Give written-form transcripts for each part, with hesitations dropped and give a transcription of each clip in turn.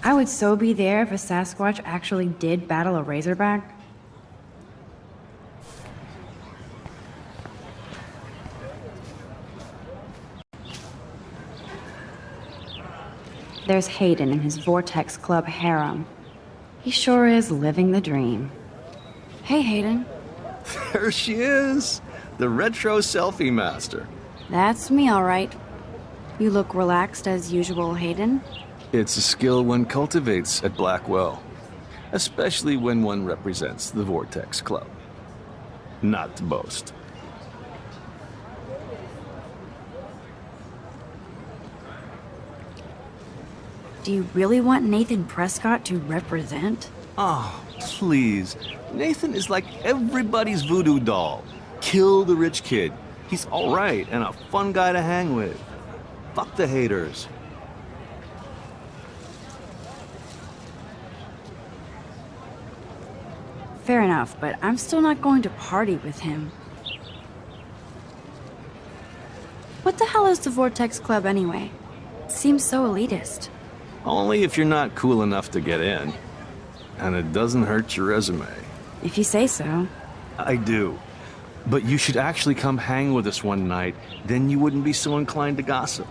I would so be there if a Sasquatch actually did battle a razorback. There's Hayden in his Vortex Club harem. He sure is living the dream. Hey, Hayden. There she is, the retro selfie master. That's me, all right. You look relaxed as usual, Hayden. It's a skill one cultivates at Blackwell, especially when one represents the Vortex Club. Not to boast. Do you really want Nathan Prescott to represent? Oh, please. Nathan is like everybody's voodoo doll. Kill the rich kid. He's all right and a fun guy to hang with. Fuck the haters. Fair enough, but I'm still not going to party with him. What the hell is the Vortex Club anyway? Seems so elitist. Only if you're not cool enough to get in. And it doesn't hurt your resume. If you say so. I do. But you should actually come hang with us one night, then you wouldn't be so inclined to gossip.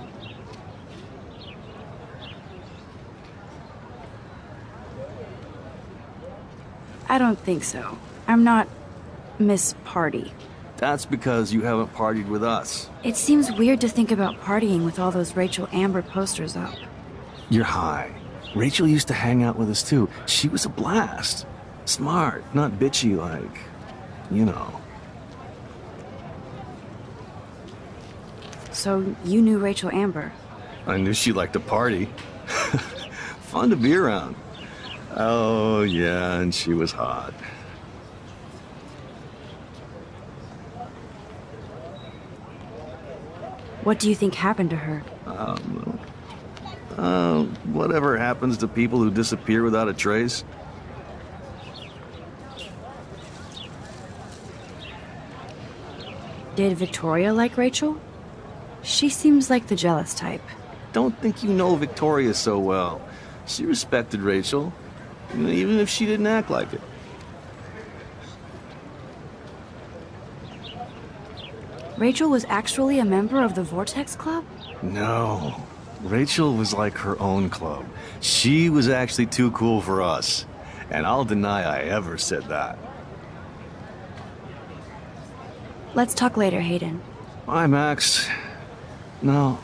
I don't think so. I'm not Miss Party. That's because you haven't partied with us. It seems weird to think about partying with all those Рэйчел Эмбер posters up. You're high. Рэйчel used to hang out with us too. She was a blast. Smart, not bitchy like, you know. So you knew Рэйчel Эмбер? I knew she liked to party. Fun to be around. Oh, yeah, and she was hot. What do you think happened to her? Whatever happens to people who disappear without a trace. Did Victoria like Рэйчel? She seems like the jealous type. Don't think you know Victoria so well. She respected Рэйчel, even if she didn't act like it. Рэйчel was actually a member of the Vortex Club? No. Рэйchel was like her own club. She was actually too cool for us. And I'll deny I ever said that. Let's talk later, Hayden. Bye, Max. No,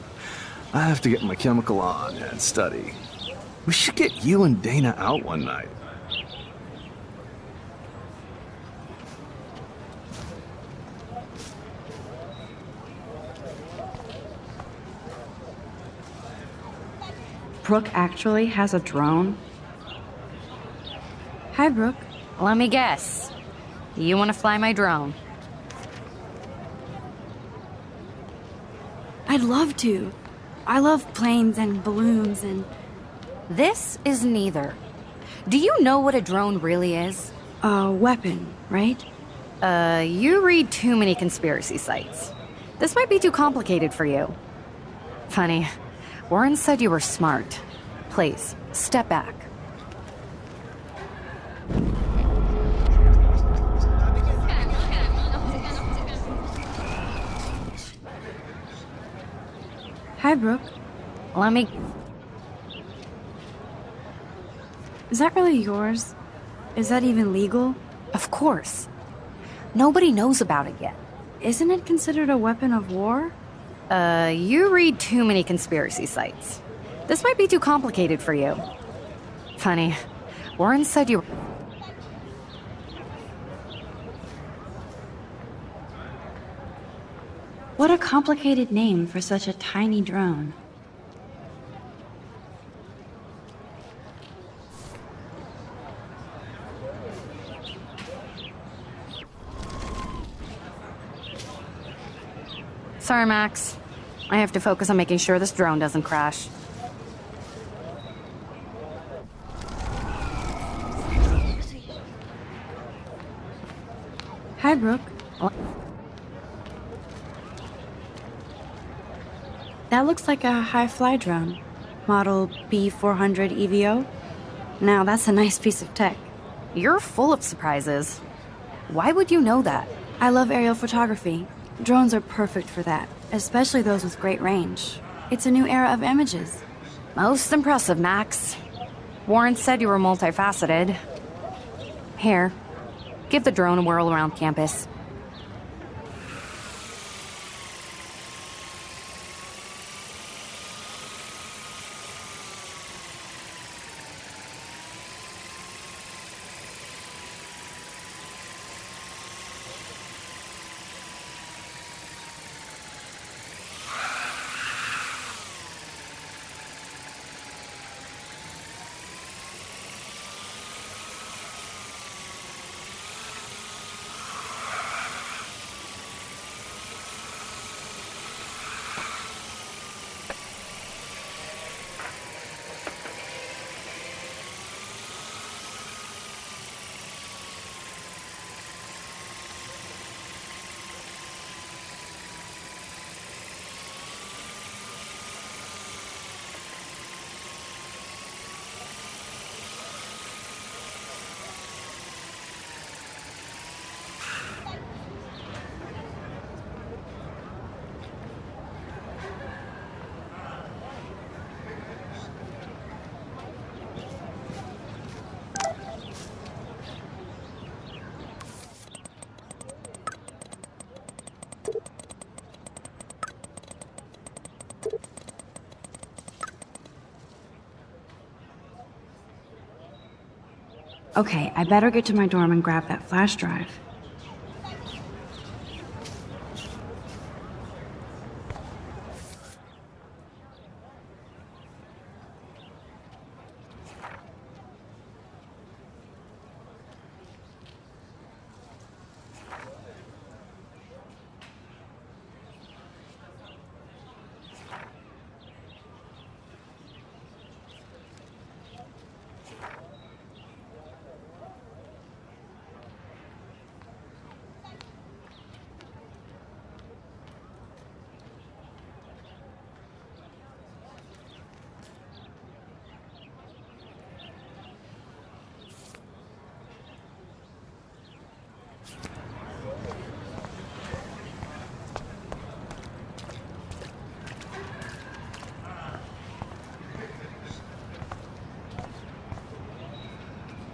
I have to get my chemical on and study. We should get you and Dana out one night. Brooke actually has a drone? Hi, Brooke. Let me guess. You want to fly my drone? I'd love to. I love planes and balloons and... This is neither. Do you know what a drone really is? A weapon, right? You read too many conspiracy sites. This might be too complicated for you. Funny. Warren said you were smart. Please, step back. Hi, Brooke. Let me... Is that really yours? Is that even legal? Of course. Nobody knows about it yet. Isn't it considered a weapon of war? You read too many conspiracy sites. This might be too complicated for you. Funny. Warren said you... What a complicated name for such a tiny drone. Sorry, Max. I have to focus on making sure this drone doesn't crash. Hi, Brooke. That looks like a high-fly drone. Model B400 EVO? Now that's a nice piece of tech. You're full of surprises. Why would you know that? I love aerial photography. Drones are perfect for that, especially those with great range. It's a new era of images. Most impressive, Max. Warren said you were multifaceted. Here, give the drone a whirl around campus. Okay, I better get to my dorm and grab that flash drive.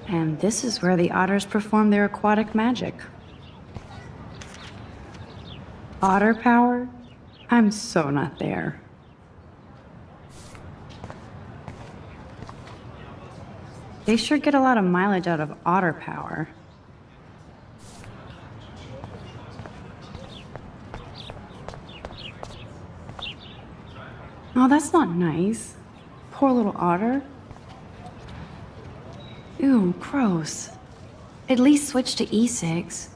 And this is where the otters perform their aquatic magic. Otter power? I'm so not there. They sure get a lot of mileage out of otter power. Oh, that's not nice. Poor little otter. Ew, gross. At least switch to E6.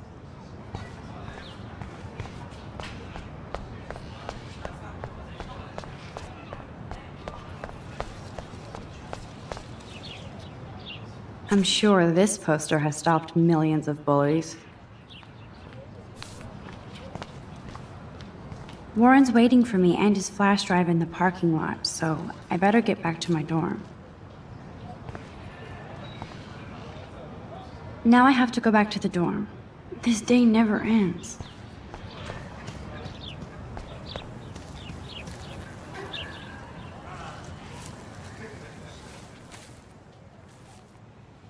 I'm sure this poster has stopped millions of bullies. Warren's waiting for me and his flash drive in the parking lot, so I better get back to my dorm. Now I have to go back to the dorm. This day never ends.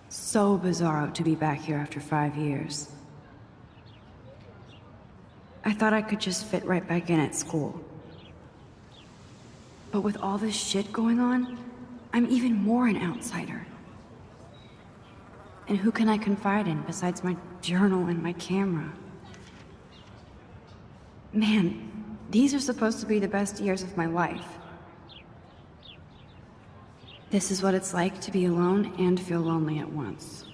So bizarro to be back here after 5 years. I thought I could just fit right back in at school. But with all this shit going on, I'm even more an outsider. And who can I confide in besides my journal and my camera? Man, these are supposed to be the best years of my life. This is what it's like to be alone and feel lonely at once.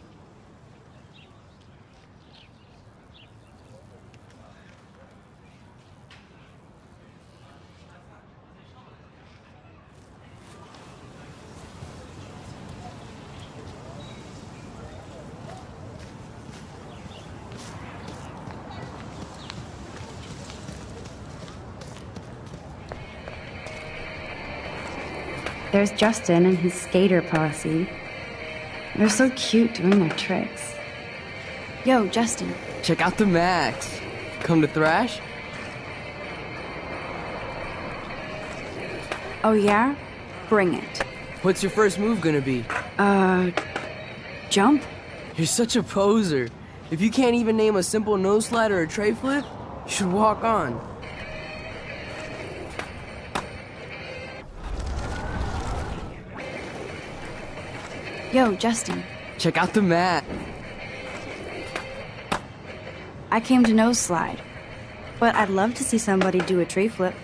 There's Justin and his skater posse. They're so cute doing their tricks. Yo, Justin. Check out the Max. Come to thrash? Oh yeah? Bring it. What's your first move gonna be? Jump? You're such a poser. If you can't even name a simple nose slide or a tray flip, you should walk on. Yo, Justin. Check out the mat. I came to nose slide, but I'd love to see somebody do a tree flip.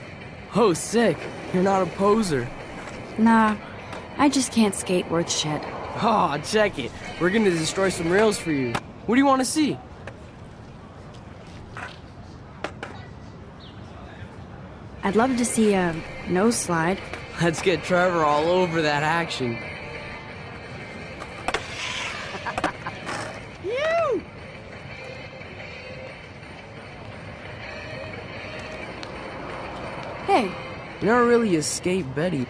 Oh, sick. You're not a poser. Nah, I just can't skate worth shit. Oh, check it. We're gonna destroy some rails for you. What do you want to see? I'd love to see a nose slide. Let's get Trevor all over that action. You! Hey, You're not really a skate Betty.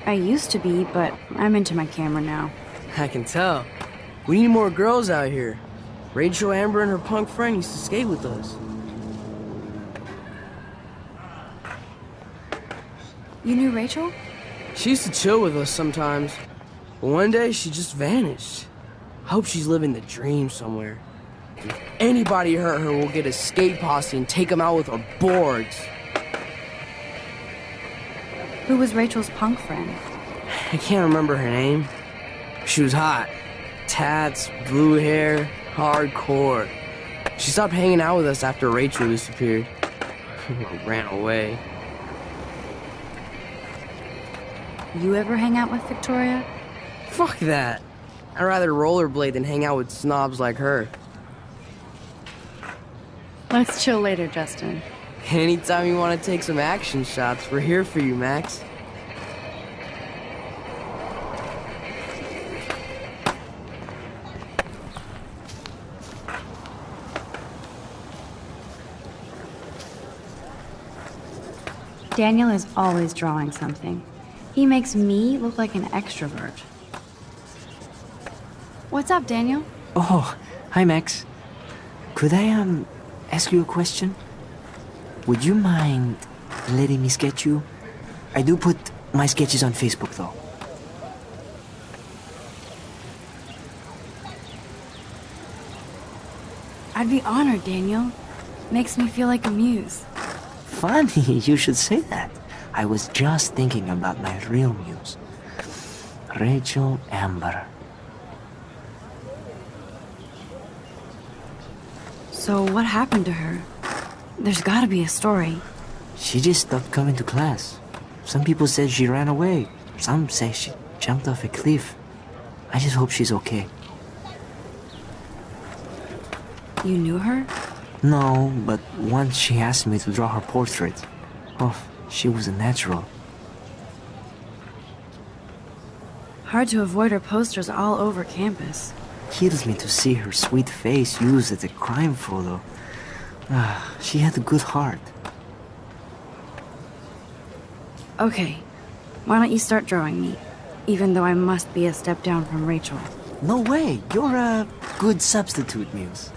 I used to be, but I'm into my camera now. I can tell. We need more girls out here. Рэйчел Эмбер and her punk friend used to skate with us. You knew Rachel? She used to chill with us sometimes, but one day she just vanished. I hope she's living the dream somewhere. If anybody hurt her, we'll get a skate posse and take them out with our boards. Who was Rachel's punk friend? I can't remember her name. She was hot. Tats, blue hair, hardcore. She stopped hanging out with us after Rachel disappeared. Ran away. You ever hang out with Victoria? Fuck that. I'd rather rollerblade than hang out with snobs like her. Let's chill later, Justin. Anytime you want to take some action shots, we're here for you, Max. Daniel is always drawing something. He makes me look like an extrovert. What's up, Daniel? Oh, hi Max. Could I ask you a question? Would you mind letting me sketch you? I do put my sketches on Facebook though. I'd be honored, Daniel. Makes me feel like a muse. Funny, you should say that. I was just thinking about my real muse. Рэйчел Эмбер. So what happened to her? There's gotta be a story. She just stopped coming to class. Some people said she ran away. Some say she jumped off a cliff. I just hope she's okay. You knew her? No, but once she asked me to draw her portrait. Oh, she was a natural. Hard to avoid her posters all over campus. Kills me to see her sweet face used as a crime photo. She had a good heart. Okay, why don't you start drawing me? Even though I must be a step down from Rachel. No way, you're a good substitute, Muse.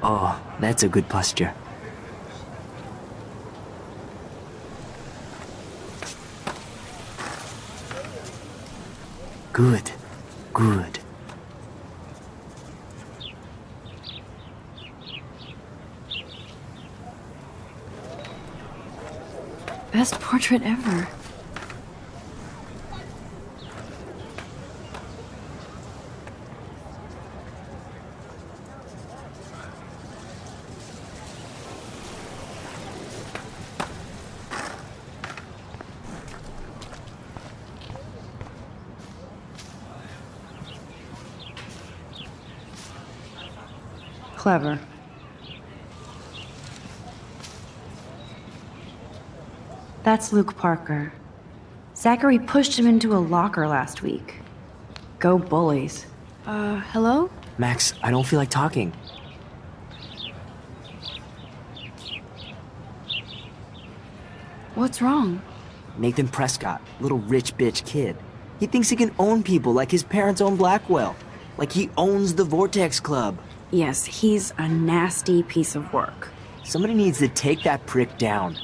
Oh, that's a good posture. Good, good. Best portrait ever. Clever. That's Luke Parker. Zachary pushed him into a locker last week. Go bullies. Hello? Max, I don't feel like talking. What's wrong? Nathan Prescott, little rich bitch kid. He thinks he can own people like his parents own Blackwell. Like he owns the Vortex Club. Yes, he's a nasty piece of work. Somebody needs to take that prick down.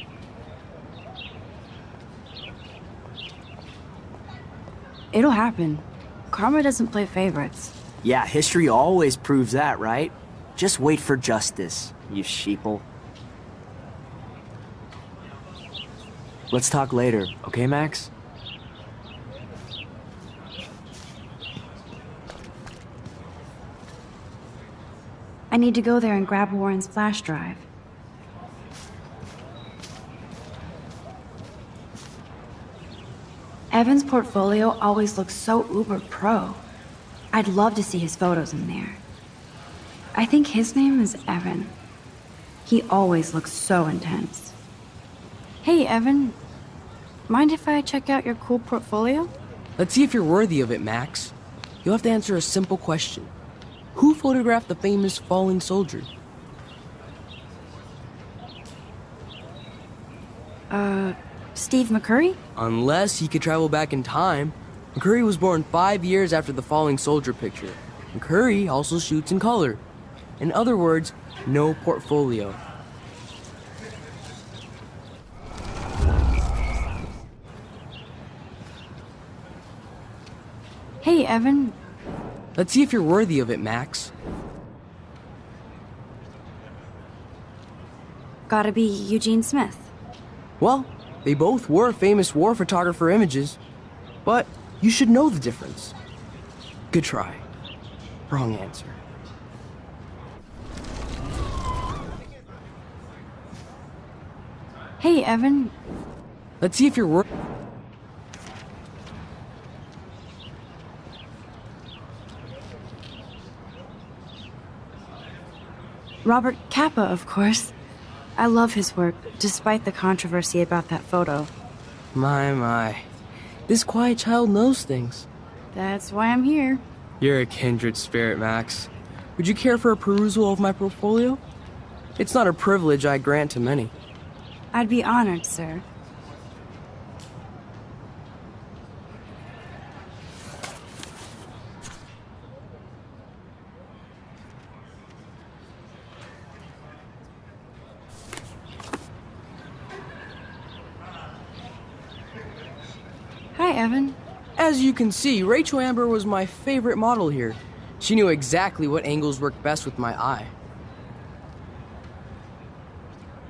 It'll happen. Karma doesn't play favorites. Yeah, history always proves that, right? Just wait for justice, you sheeple. Let's talk later, okay, Max? I need to go there and grab Warren's flash drive. Evan's portfolio always looks so uber pro. I'd love to see his photos in there. I think his name is Evan. He always looks so intense. Hey, Evan. Mind if I check out your cool portfolio? Let's see if you're worthy of it, Max. You'll have to answer a simple question. Who photographed the famous falling soldier? Steve McCurry? Unless he could travel back in time. McCurry was born 5 years after the falling soldier picture. McCurry also shoots in color. In other words, no portfolio. Hey, Evan. Let's see if you're worthy of it, Max. Gotta be Eugene Smith. Well, they both were famous war photographer images, but you should know the difference. Good try. Wrong answer. Hey, Evan. Let's see if you're worthy. Robert Capa, of course. I love his work, despite the controversy about that photo. My. This quiet child knows things. That's why I'm here. You're a kindred spirit, Max. Would you care for a perusal of my portfolio? It's not a privilege I grant to many. I'd be honored, sir. Hi, Evan. As you can see, Рэйчел Эмбер was my favorite model here. She knew exactly what angles worked best with my eye.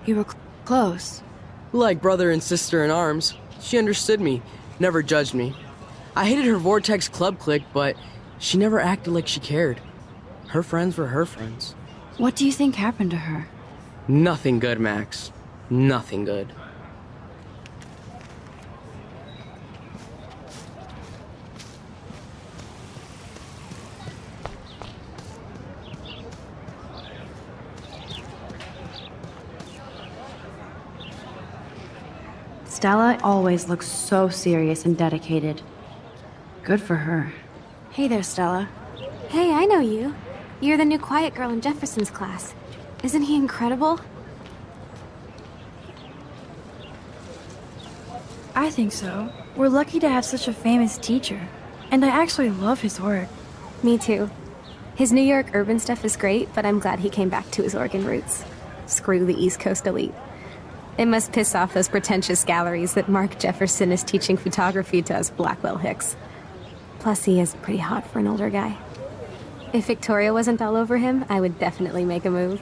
You were close. Like brother and sister in arms, she understood me, never judged me. I hated her Vortex Club clique, but she never acted like she cared. Her friends were her friends. What do you think happened to her? Nothing good, Max. Nothing good. Stella always looks so serious and dedicated. Good for her. Hey there, Stella. Hey, I know you. You're the new quiet girl in Jefferson's class. Isn't he incredible? I think so. We're lucky to have such a famous teacher. And I actually love his work. Me too. His New York urban stuff is great, but I'm glad he came back to his Oregon roots. Screw the East Coast elite. It must piss off those pretentious galleries that Mark Jefferson is teaching photography to us Blackwell hicks. Plus, he is pretty hot for an older guy. If Victoria wasn't all over him, I would definitely make a move.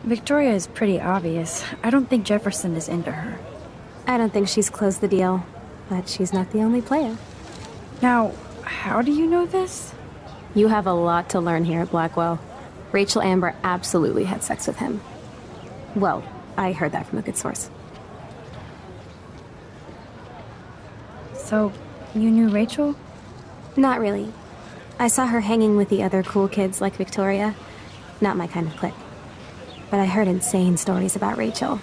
Victoria is pretty obvious. I don't think Jefferson is into her. I don't think she's closed the deal, but she's not the only player. Now, how do you know this? You have a lot to learn here at Blackwell. Рэйчел Эмбер absolutely had sex with him. Well, I heard that from a good source. So, you knew Рэйchel? Not really. I saw her hanging with the other cool kids like Victoria. Not my kind of clique. But I heard insane stories about Рэйchel.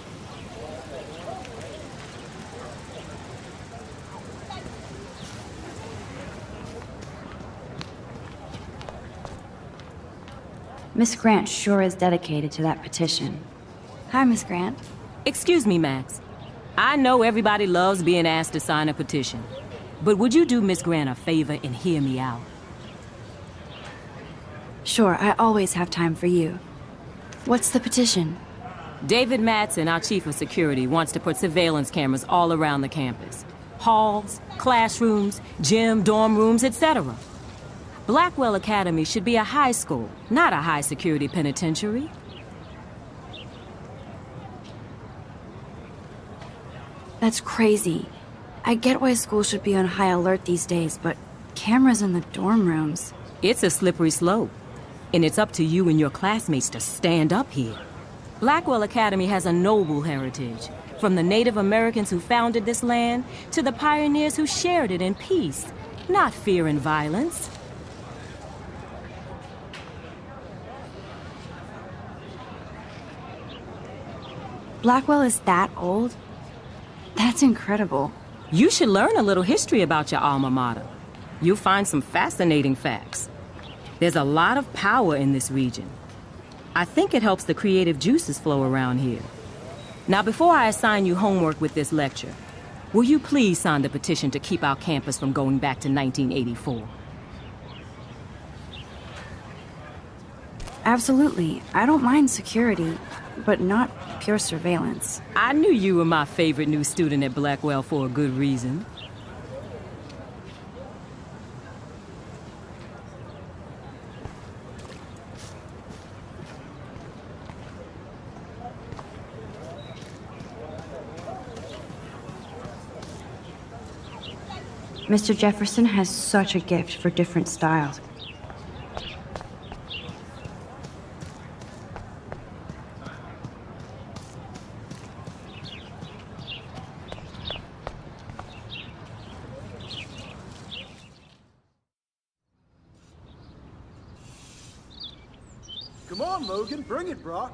Miss Grant sure is dedicated to that petition. Hi, Miss Grant. Excuse me, Max. I know everybody loves being asked to sign a petition, but would you do Miss Grant a favor and hear me out? Sure, I always have time for you. What's the petition? David Matson, our chief of security, wants to put surveillance cameras all around the campus. Halls, classrooms, gym, dorm rooms, etc. Blackwell Academy should be a high school, not a high-security penitentiary. That's crazy. I get why schools should be on high alert these days, but cameras in the dorm rooms... It's a slippery slope, and it's up to you and your classmates to stand up here. Blackwell Academy has a noble heritage, from the Native Americans who founded this land to the pioneers who shared it in peace, not fear and violence. Blackwell is that old? That's incredible. You should learn a little history about your alma mater. You'll find some fascinating facts. There's a lot of power in this region. I think it helps the creative juices flow around here. Now, before I assign you homework with this lecture, will you please sign the petition to keep our campus from going back to 1984? Absolutely. I don't mind security, but not pure surveillance. I knew you were my favorite new student at Blackwell for a good reason. Mr. Jefferson has such a gift for different styles. Come on, Logan, bring it, bro.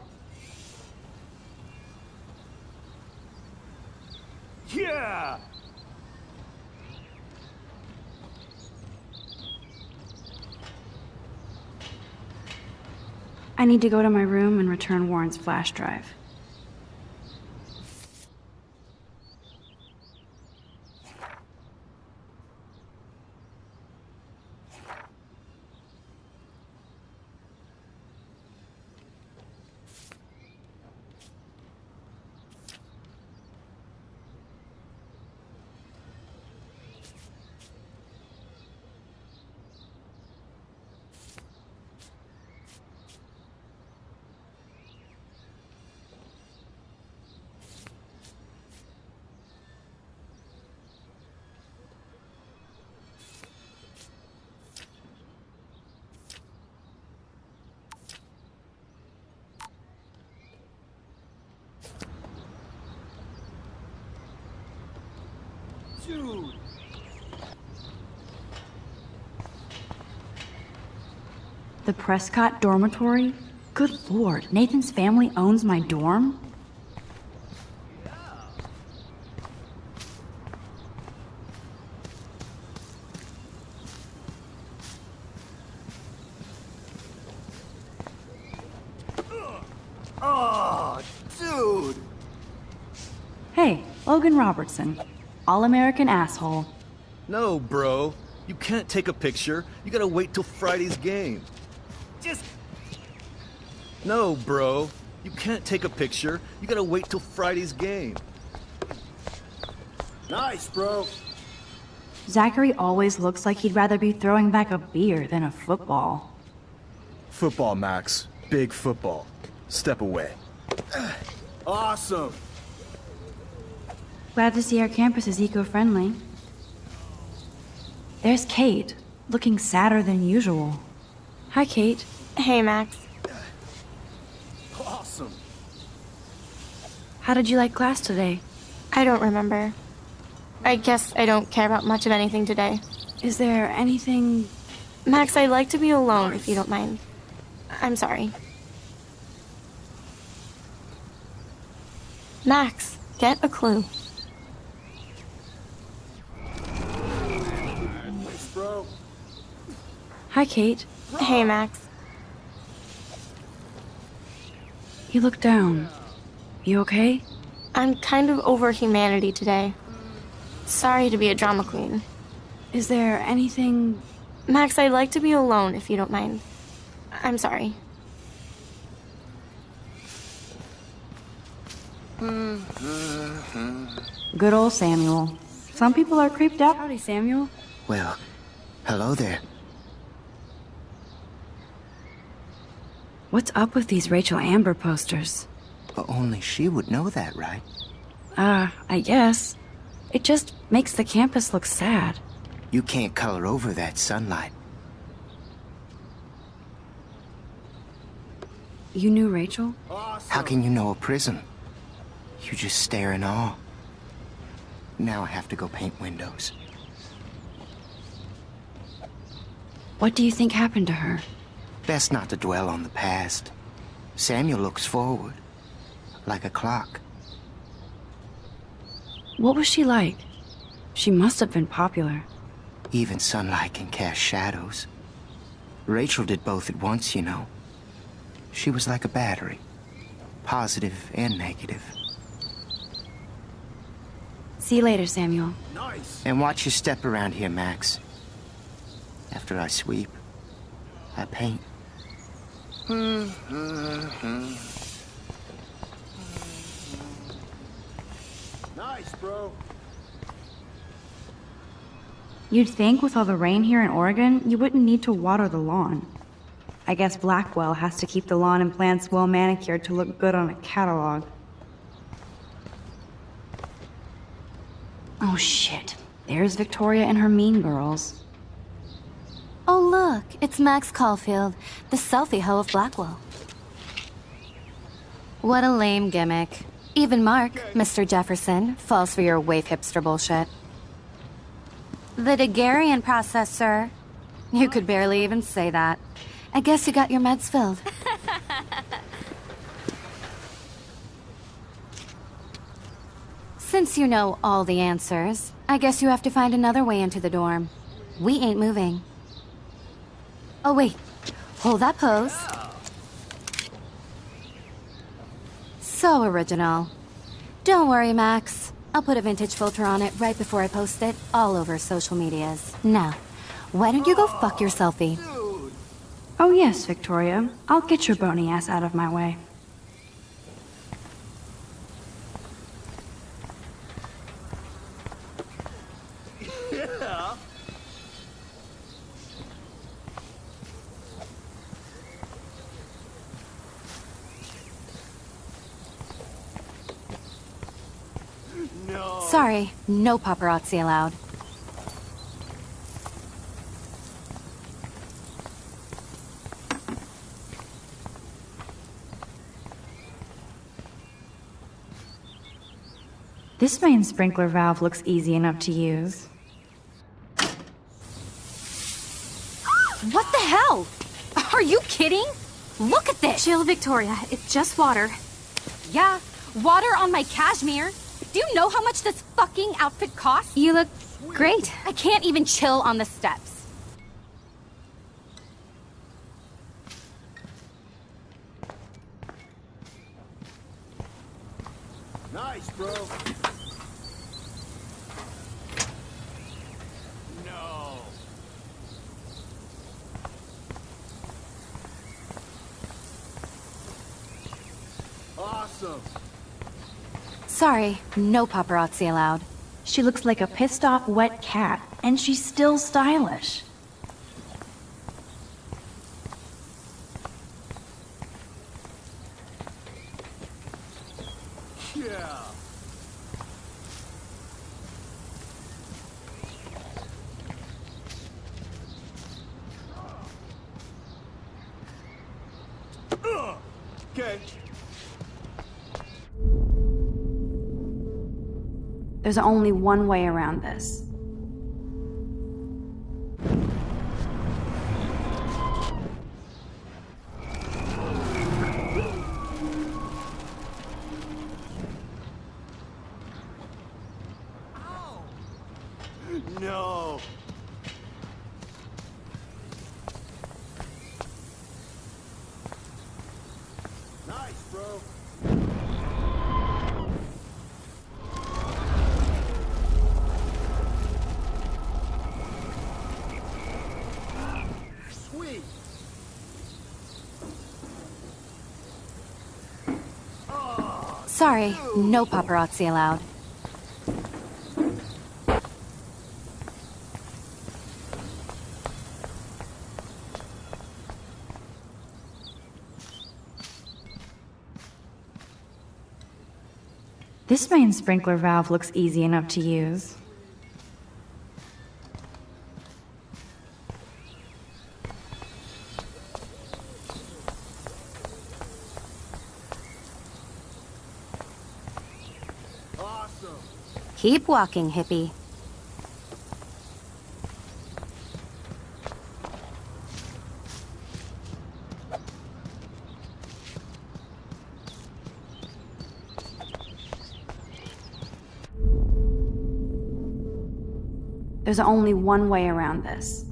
Yeah! I need to go to my room and return Warren's flash drive. Dude! The Prescott dormitory? Good lord, Nathan's family owns my dorm? Oh, dude! Hey, Logan Robertson. All-American asshole. No, bro. You can't take a picture. You gotta wait till Friday's game. Just... No, bro. You can't take a picture. You gotta wait till Friday's game. Nice, bro. Zachary always looks like he'd rather be throwing back a beer than a football. Football, Max. Big football. Step away. Awesome. Glad to see our campus is eco-friendly. There's Kate, looking sadder than usual. Hi, Kate. Hey, Max. Awesome. How did you like class today? I don't remember. I guess I don't care about much of anything today. Is there anything... Max, I'd like to be alone if you don't mind. I'm sorry. Max, get a clue. Nice, bro. Hi, Kate. Hey, Max. You look down. You okay? I'm kind of over humanity today. Sorry to be a drama queen. Is there anything... Max, I'd like to be alone if you don't mind. I'm sorry. Good old Samuel. Some people are creeped out. Howdy, Samuel. Well, hello there. What's up with these Рэйчел Эмбер posters? But only she would know that, right? I guess. It just makes the campus look sad. You can't color over that sunlight. You knew Рэйчel? How can you know a prison? You just stare in awe. Now I have to go paint windows. What do you think happened to her? Best not to dwell on the past. Samuel looks forward, like a clock. What was she like? She must have been popular. Even sunlight can cast shadows. Рэйчel did both at once, you know. She was like a battery, positive and negative. See you later, Samuel. And watch your step around here, Max. After I sweep, I paint. Nice, bro. You'd think with all the rain here in Oregon, you wouldn't need to water the lawn. I guess Blackwell has to keep the lawn and plants well manicured to look good on a catalog. Oh shit. There's Victoria and her mean girls. Oh look, it's Max Colfield, the selfie hoe of Blackwell. What a lame gimmick. Even Mark, Mr. Jefferson, falls for your waif hipster bullshit. The Daguerrean process, sir. You could barely even say that. I guess you got your meds filled. Since you know all the answers, I guess you have to find another way into the dorm. We ain't moving. Oh wait, hold that pose. So original. Don't worry, Max. I'll put a vintage filter on it right before I post it all over social medias. Now, why don't you go fuck your selfie? Oh yes, Victoria. I'll get your bony ass out of my way. Sorry, no paparazzi allowed. This main sprinkler valve looks easy enough to use. What the hell? Are you kidding? Look at this! Chill, Victoria. It's just water. Yeah, water on my cashmere. Do you know how much this fucking outfit costs? You look great. I can't even chill on the steps. Nice, bro. No. Awesome. Sorry, no paparazzi allowed. She looks like a pissed off wet cat, and she's still stylish. Yeah. Okay. There's only one way around this. No. Nice, bro. Sorry, no paparazzi allowed. This main sprinkler valve looks easy enough to use. Awesome. Keep walking, hippie. There's only one way around this.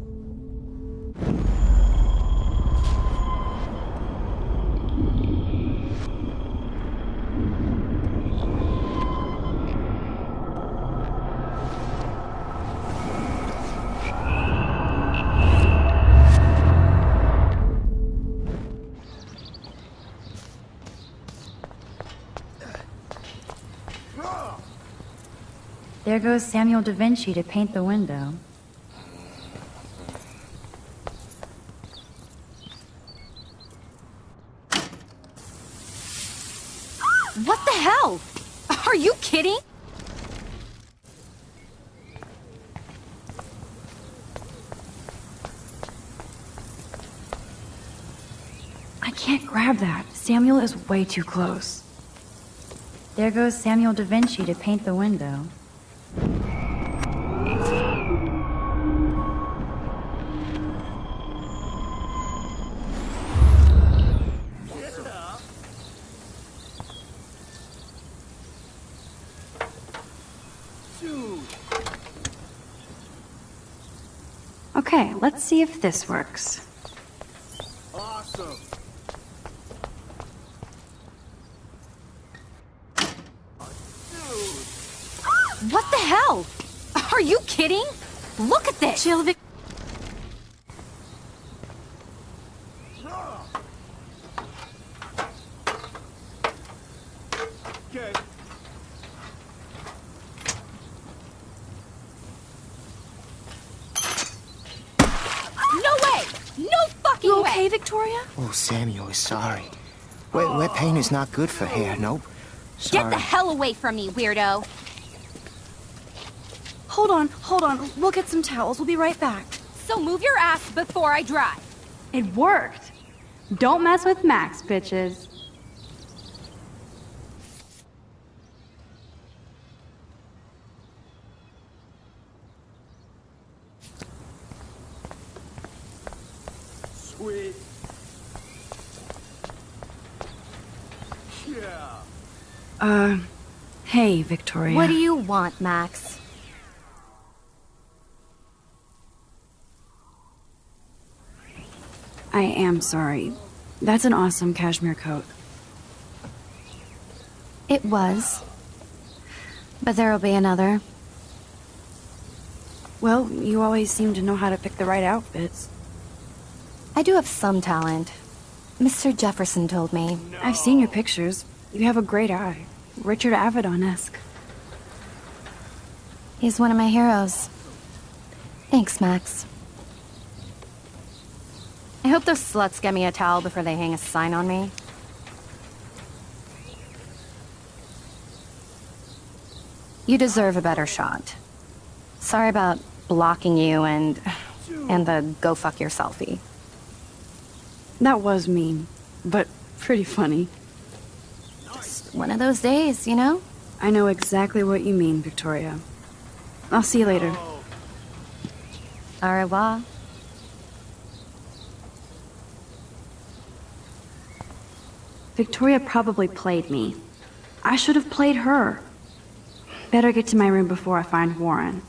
There goes Samuel da Vinci to paint the window. What the hell? Are you kidding? I can't grab that. Samuel is way too close. There goes Samuel da Vinci to paint the window. Okay, let's see if this works. Awesome. What the hell? Are you kidding? Look at this! Chill, Vic. Okay. No way! No fucking You way! okay, Victoria? Oh, Samuel is sorry. Wet paint is not good for hair, nope. Sorry. Get the hell away from me, weirdo! Hold on. We'll get some towels. We'll be right back. So move your ass before I drive. It worked. Don't mess with Max, bitches. Sweet. Yeah. Hey, Victoria. What do you want, Max? I am sorry. That's an awesome cashmere coat. It was. But there'll be another. Well, you always seem to know how to pick the right outfits. I do have some talent. Mr. Jefferson told me. I've seen your pictures. You have a great eye. Richard Avedon-esque. He's one of my heroes. Thanks, Max. I hope those sluts get me a towel before they hang a sign on me. You deserve a better shot. Sorry about blocking you and the go fuck your selfie. That was mean, but pretty funny. Just one of those days, you know? I know exactly what you mean, Victoria. I'll see you later. Au revoir. Victoria probably played me. I should have played her. Better get to my room before I find Warren.